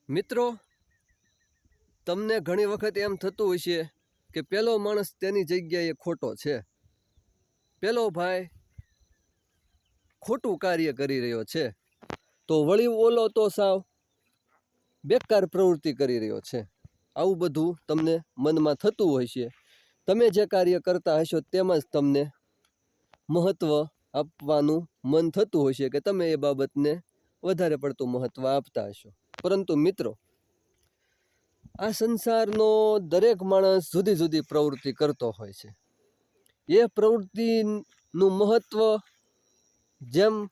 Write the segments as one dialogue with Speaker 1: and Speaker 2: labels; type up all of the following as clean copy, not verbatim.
Speaker 1: મિત્રો, તમને ઘણી વખત એમ થતું હશે કે પેલો માણસ તેની જગ્યાએ ખોટો છે, પેલો ભાઈ ખોટું કાર્ય કરી રહ્યો છે, તો વળી ઓલો તો સાવ બેકાર પ્રવૃત્તિ કરી રહ્યો છે. આવું બધું તમને મનમાં થતું હોય છે. તમે જે કાર્ય કરતા હશો તેમાં જ તમને મહત્વ આપવાનું મન થતું હોય છે કે તમે એ બાબતને વધારે પડતું મહત્વ આપતા હશો. પરંતુ મિત્રો, આ સંસારનો દરેક માણસ જુદી જુદી પ્રવૃત્તિ કરતો હોય છે. એ પ્રવૃત્તિનું મહત્વ જેમ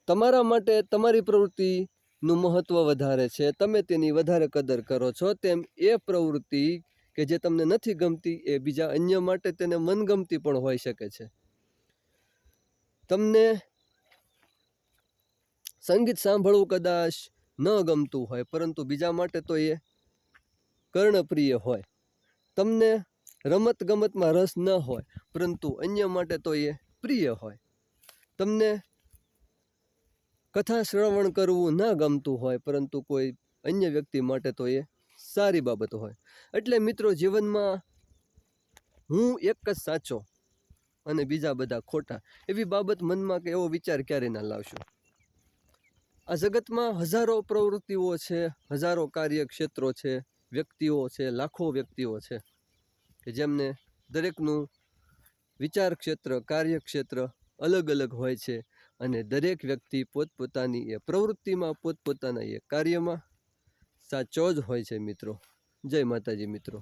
Speaker 1: તમારા માટે તમારી પ્રવૃત્તિનું મહત્વ વધારે છે, તમે તેની વધારે કદર કરો છો, તેમ એ પ્રવૃત્તિ કે જે તમને નથી ગમતી એ બીજા અન્ય માટે તેને મનગમતી પણ હોઈ શકે છે. તમને સંગીત સાંભળવું કદાચ ન ગમતું હોય, પરંતુ બીજા માટે તો એ કર્ણપ્રિય હોય. તમને રમત ગમતમાં રસ ન હોય, પરંતુ અન્ય માટે તો એ પ્રિય હોય. તમને કથા શ્રવણ કરવું ન ગમતું હોય, પરંતુ કોઈ અન્ય વ્યક્તિ માટે તો એ સારી બાબત હોય. એટલે મિત્રો, જીવનમાં હું એક જ સાચો અને બીજા બધા ખોટા, એવી બાબત મનમાં કે એવો વિચાર ક્યારે ના લાવશો. આ જગતમાં હજારો પ્રવૃત્તિઓ છે, હજારો કાર્યક્ષેત્રો છે, વ્યક્તિઓ છે, લાખો વ્યક્તિઓ છે કે જેમને દરેકનું વિચાર ક્ષેત્ર, કાર્યક્ષેત્ર અલગ અલગ હોય છે. અને દરેક વ્યક્તિ પોતપોતાની એ પ્રવૃત્તિમાં, પોતપોતાના એ કાર્યમાં સાચો જ હોય છે. મિત્રો, જય માતાજી. મિત્રો.